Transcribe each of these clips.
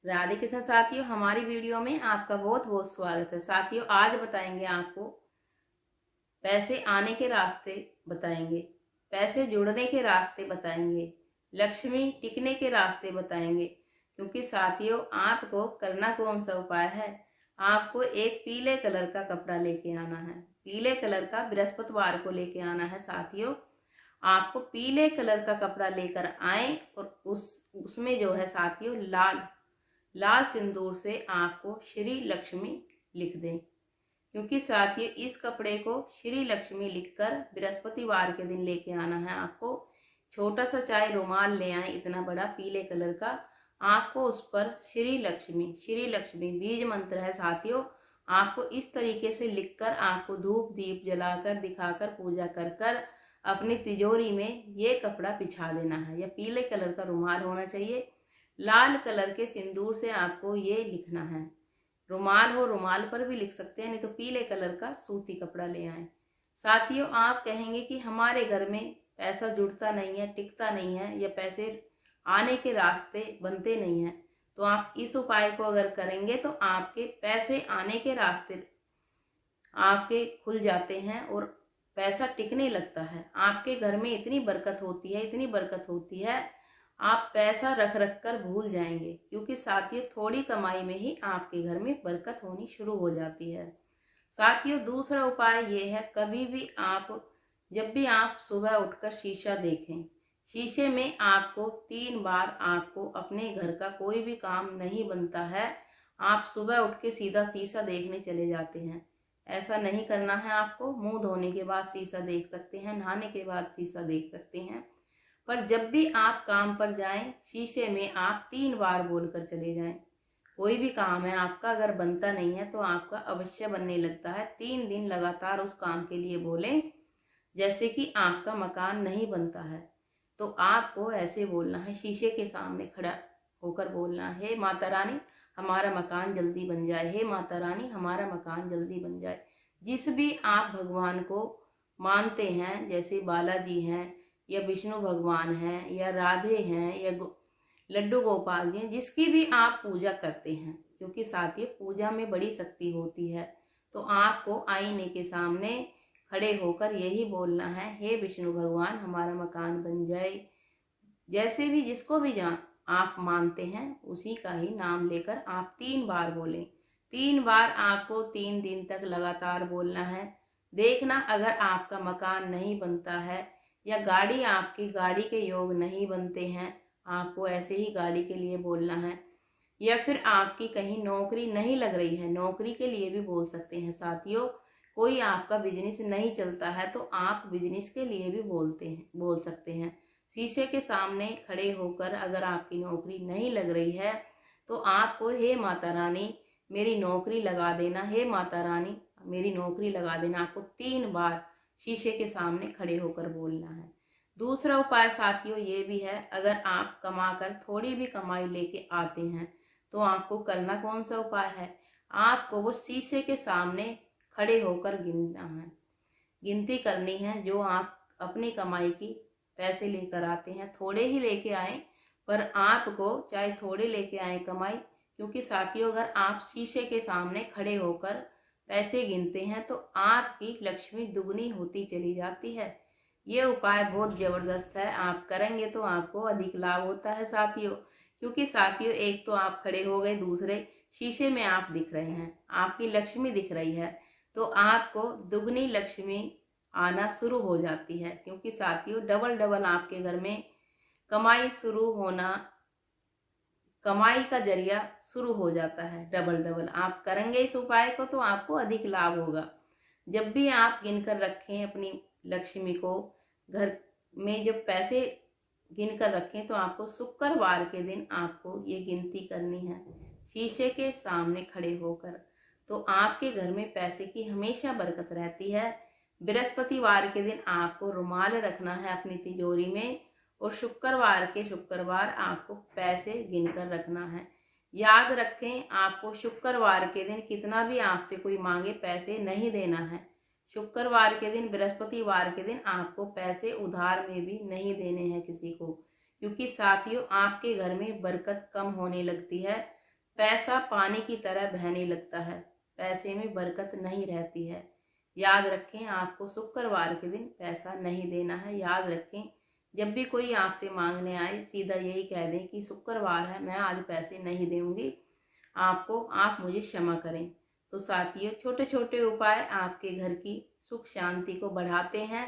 राधे कृष्ण साथियों, हमारी वीडियो में आपका बहुत बहुत स्वागत है। साथियों, आज बताएंगे आपको पैसे आने के रास्ते बताएंगे, पैसे जुड़ने के रास्ते बताएंगे, लक्ष्मी टिकने के रास्ते बताएंगे। क्योंकि साथियों, आपको करना कौन सा उपाय है, आपको एक पीले कलर का कपड़ा लेके आना है। पीले कलर का बृहस्पतिवार को लेके आना है। साथियों, आपको पीले कलर का कपड़ा लेकर आए और उसमें जो है साथियों लाल सिंदूर से आपको श्री लक्ष्मी लिख दें। क्योंकि साथियों, इस कपड़े को श्री लक्ष्मी लिखकर बृहस्पतिवार के दिन लेके आना है। आपको छोटा सा चाहे रुमाल ले आए, इतना बड़ा पीले कलर का, आपको उस पर श्री लक्ष्मी बीज मंत्र है साथियों। आपको इस तरीके से लिखकर आपको धूप दीप जलाकर दिखाकर पूजा कर कर अपनी तिजोरी में ये कपड़ा बिछा देना है। या पीले कलर का रुमाल होना चाहिए, लाल कलर के सिंदूर से आपको ये लिखना है। रुमाल हो, रुमाल पर भी लिख सकते हैं, नहीं तो पीले कलर का सूती कपड़ा ले आए। साथियों, आप कहेंगे कि हमारे घर में पैसा जुड़ता नहीं है, टिकता नहीं है, या पैसे आने के रास्ते बनते नहीं हैं, तो आप इस उपाय को अगर करेंगे तो आपके पैसे आने के रास्ते आपके खुल जाते हैं और पैसा टिकने लगता है। आपके घर में इतनी बरकत होती है, आप पैसा रख रख कर भूल जाएंगे। क्योंकि साथियों, थोड़ी कमाई में ही आपके घर में बरकत होनी शुरू हो जाती है। साथियों, दूसरा उपाय ये है, जब भी आप सुबह उठकर शीशा देखें, शीशे में आपको 3 बार, आपको अपने घर का कोई भी काम नहीं बनता है, आप सुबह उठ के सीधा शीशा देखने चले जाते हैं। ऐसा नहीं करना है। आपको मुंह धोने के बाद शीशा देख सकते हैं, नहाने के बाद शीशा देख सकते हैं, पर जब भी आप काम पर जाएं, शीशे में आप 3 बार बोलकर चले जाएं। कोई भी काम है आपका अगर बनता नहीं है तो आपका अवश्य बनने लगता है। 3 दिन लगातार उस काम के लिए बोलें। जैसे कि आपका मकान नहीं बनता है तो आपको ऐसे बोलना है, शीशे के सामने खड़ा होकर बोलना है, हे माता रानी हमारा मकान जल्दी बन जाए, हे माता रानी हमारा मकान जल्दी बन जाए। जिस भी आप भगवान को मानते हैं, जैसे बालाजी हैं या विष्णु भगवान हैं या राधे हैं या लड्डू गोपाल जी हैं, जिसकी भी आप पूजा करते हैं, क्योंकि साथियों पूजा में बड़ी शक्ति होती है, तो आपको आईने के सामने खड़े होकर यही बोलना है, हे विष्णु भगवान हमारा मकान बन जाए। जैसे भी जिसको भी आप मानते हैं उसी का ही नाम लेकर आप 3 बार बोलें। 3 बार आपको 3 दिन तक लगातार बोलना है। देखना, अगर आपका मकान नहीं बनता है या आपकी गाड़ी के योग नहीं बनते हैं, आपको ऐसे ही गाड़ी के लिए बोलना है। या फिर आपकी कहीं नौकरी नहीं लग रही है, नौकरी के लिए भी बोल सकते हैं। साथियों, कोई आपका बिजनेस नहीं चलता है तो आप बिजनेस के लिए भी बोल सकते हैं। शीशे के सामने खड़े होकर अगर आपकी नौकरी नहीं लग रही है तो आपको, हे माता रानी मेरी नौकरी लगा देना, हे माता रानी मेरी नौकरी लगा देना, आपको 3 बार शीशे के सामने खड़े होकर बोलना है। दूसरा उपाय साथियों ये भी है, अगर आप कमाकर थोड़ी भी कमाई लेके आते हैं तो आपको करना कौन सा उपाय है, आपको वो शीशे के सामने खड़े होकर गिनना है, गिनती करनी है। जो आप अपनी कमाई की पैसे लेकर आते हैं, थोड़े ही लेके आए, पर आपको चाहे थोड़े लेके आए कमाई, क्योंकि साथियों अगर आप शीशे के सामने खड़े होकर पैसे गिनते हैं तो आपकी लक्ष्मी दुगनी होती चली जाती है। ये उपाय बहुत जबरदस्त है, आप करेंगे तो आपको अधिक लाभ होता है साथियों। क्योंकि साथियों, एक तो आप खड़े हो गए, दूसरे शीशे में आप दिख रहे हैं, आपकी लक्ष्मी दिख रही है, तो आपको दुगनी लक्ष्मी आना शुरू हो जाती है। क्योंकि साथियों डबल डबल आपके घर में कमाई शुरू होना, कमाई का जरिया शुरू हो जाता है डबल डबल। आप करेंगे इस उपाय को तो आपको अधिक लाभ होगा। जब भी आप गिनकर रखें अपनी लक्ष्मी को, घर में जब पैसे गिनकर रखें तो आपको शुक्रवार के दिन आपको ये गिनती करनी है शीशे के सामने खड़े होकर, तो आपके घर में पैसे की हमेशा बरकत रहती है। बृहस्पतिवार के दिन आपको रुमाल रखना है अपनी तिजोरी में और शुक्रवार आपको पैसे गिनकर रखना है। याद रखें, आपको शुक्रवार के दिन कितना भी आपसे कोई मांगे पैसे नहीं देना है। शुक्रवार के दिन, बृहस्पतिवार के दिन आपको पैसे उधार में भी नहीं देने हैं किसी को, क्योंकि साथियों आपके घर में बरकत कम होने लगती है। पैसा पानी की तरह बहने लगता है, पैसे में बरकत नहीं रहती है। याद रखें, आपको शुक्रवार के दिन पैसा नहीं देना है। याद रखें, जब भी कोई आपसे मांगने आए सीधा यही कह दें कि शुक्रवार है, मैं आज पैसे नहीं दूंगी, आप मुझे क्षमा करें। तो साथियों, छोटे छोटे उपाय आपके घर की सुख शांति को बढ़ाते हैं,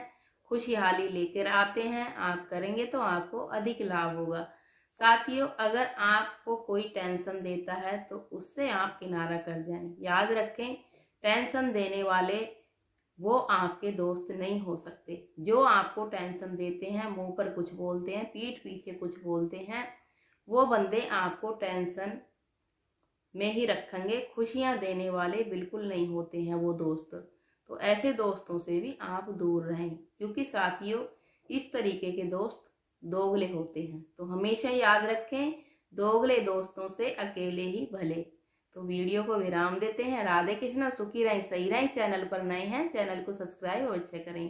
खुशहाली लेकर आते हैं। आप करेंगे तो आपको अधिक लाभ होगा। साथियों, अगर आपको कोई टेंशन देता है तो उससे आप किनारा कर जाएं। याद रखें, टेंशन देने वाले वो आपके दोस्त नहीं हो सकते। जो आपको टेंशन देते हैं, मुंह पर कुछ बोलते हैं, पीठ पीछे कुछ बोलते हैं, वो बंदे आपको टेंशन में ही रखेंगे। खुशियां देने वाले बिल्कुल नहीं होते हैं वो दोस्त। तो ऐसे दोस्तों से भी आप दूर रहें, क्योंकि साथियों, इस तरीके के दोस्त दोगले होते हैं। तो हमेशा याद रखें, दोगले दोस्तों से अकेले ही भले। तो वीडियो को विराम देते हैं। राधे कृष्णा, सुखी रहें, सही रहें। चैनल पर नए हैं, चैनल को सब्सक्राइब अवश्य करें,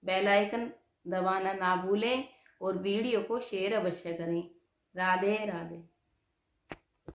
बेल आइकन दबाना ना भूलें और वीडियो को शेयर अवश्य करें। राधे राधे।